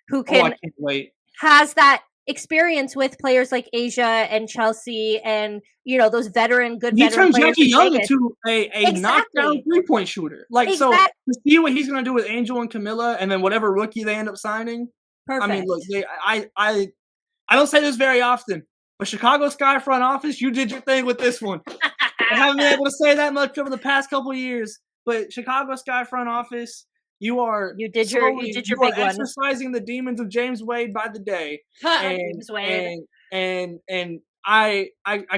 who can I can't wait. Has that experience with players like Asia and Chelsea and those veteran players. He turned Jackie Young into a knockdown 3-point shooter. Like so to see what he's gonna do with Angel and Camilla and then whatever rookie they end up signing. Perfect. I mean, look, I don't say this very often, but Chicago Sky front office, you did your thing with this one. I haven't been able to say that much over the past couple of years, but Chicago Sky front office, you did your big one. Exercising the demons of James Wade by the day, James Wade. And I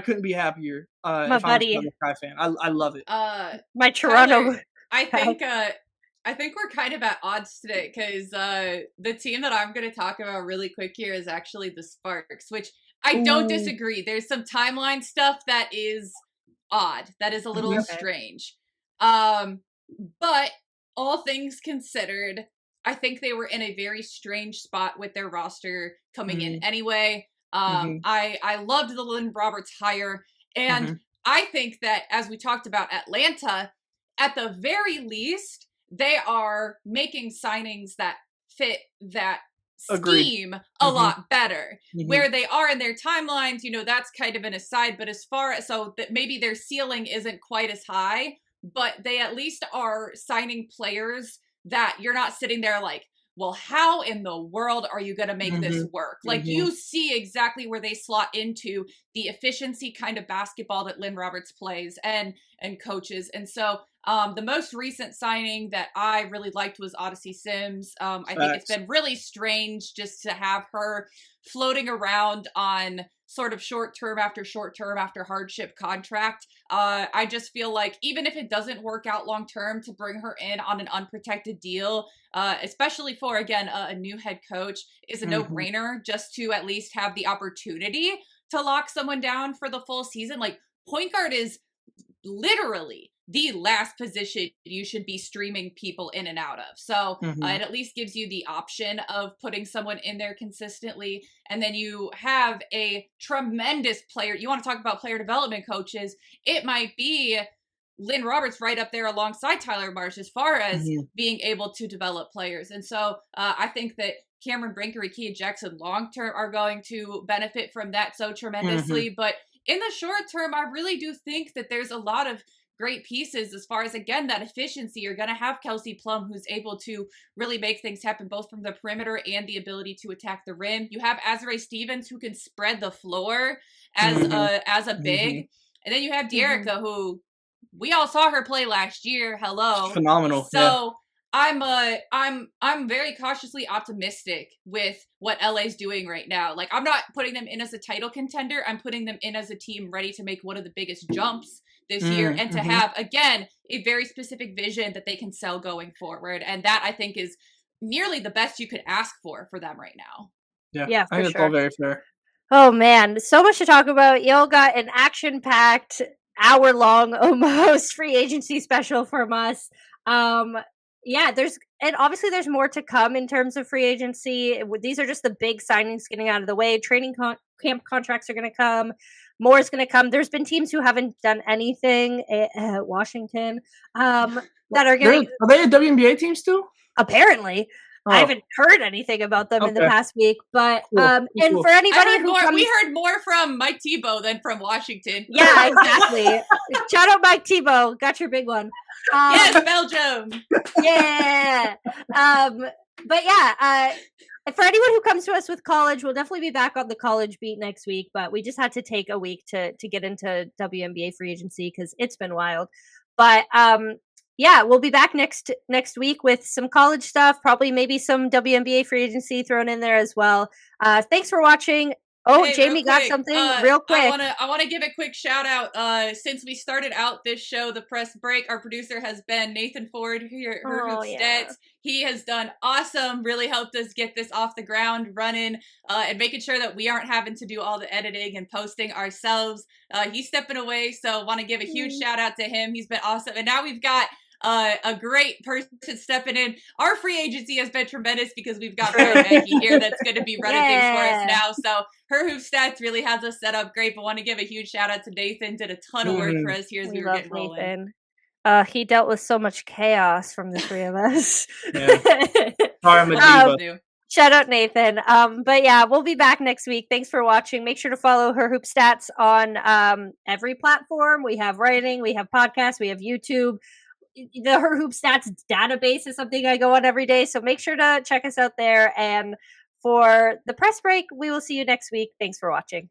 couldn't be happier. My buddy, I'm a Sky fan. I love it. My Toronto. Tyler, I think we're kind of at odds today because the team that I'm going to talk about really quick here is actually the Sparks, which I don't disagree. There's some timeline stuff that is odd. That is a little strange. But all things considered, I think they were in a very strange spot with their roster coming in anyway. I loved the Lynn Roberts hire. And I think that, as we talked about Atlanta, at the very least, they are making signings that fit that scheme a lot better. Where they are in their timelines, that's kind of an aside. But as far as, so that maybe their ceiling isn't quite as high, but they at least are signing players that you're not sitting there like, well, how in the world are you going to make this work? Like you see exactly where they slot into the efficiency kind of basketball that Lynn Roberts plays and coaches. And so the most recent signing that I really liked was Odyssey Sims. I think it's been really strange just to have her floating around on sort of short term after hardship contract. I just feel like even if it doesn't work out long term, to bring her in on an unprotected deal, especially for, again, a new head coach, is a no-brainer, just to at least have the opportunity to lock someone down for the full season. Like, point guard is literally the last position you should be streaming people in and out of. So it at least gives you the option of putting someone in there consistently. And then you have a tremendous player. You want to talk about player development coaches. It might be Lynn Roberts right up there alongside Tyler Marsh as far as being able to develop players. And so I think that Cameron Brinker, Kia Jackson long-term are going to benefit from that so tremendously. But in the short term, I really do think that there's a lot of great pieces as far as, again, that efficiency. You're going to have Kelsey Plum, who's able to really make things happen both from the perimeter and the ability to attack the rim. You have Azare Stevens, who can spread the floor as a big. And then you have Dearica, who we all saw her play last year. Hello. Phenomenal. So I'm very cautiously optimistic with what LA's doing right now. Like, I'm not putting them in as a title contender. I'm putting them in as a team ready to make one of the biggest jumps this year and to have, again, a very specific vision that they can sell going forward. And that, I think, is nearly the best you could ask for them right now. Yeah, I think it's all very fair. Oh, man. So much to talk about. Y'all got an action-packed, hour-long, almost, free agency special from us. Yeah, there's more to come in terms of free agency. These are just the big signings getting out of the way. Training camp contracts are going to come. More is going to come. There's been teams who haven't done anything. Washington, that are getting. Are they a WNBA team still? Apparently. I haven't heard anything about them in the past week, but and for anybody we heard more from Mike Tebow than from Washington. Yeah, exactly. Shout out Mike Tebow, got your big one. Yes, Belgium. Yeah. But yeah, for anyone who comes to us with college, we'll definitely be back on the college beat next week. But we just had to take a week to get into WNBA free agency because it's been wild. But yeah, we'll be back next week with some college stuff, probably maybe some WNBA free agency thrown in there as well. Thanks for watching. Oh, hey, Jamie got something real quick. I want to give a quick shout out. Since we started out this show, The Press Break, our producer has been Nathan Ford here. Stats. He has done awesome. Really helped us get this off the ground running and making sure that we aren't having to do all the editing and posting ourselves. He's stepping away, so want to give a huge shout out to him. He's been awesome, and now we've got a great person stepping in. Our free agency has been tremendous because we've got Becky here that's going to be running things for us now. So her Hoop Stats really has us set up great, but want to give a huge shout out to Nathan. Did a ton of work for us here as we were getting rolling. He dealt with so much chaos from the three of us. Shout out Nathan. But yeah, we'll be back next week. Thanks for watching. Make sure to follow Her Hoop Stats on every platform. We have writing, we have podcasts, we have YouTube. The Her Hoop Stats database is something I go on every day, so make sure to check us out there. And for the press break, we will see you next week. Thanks for watching.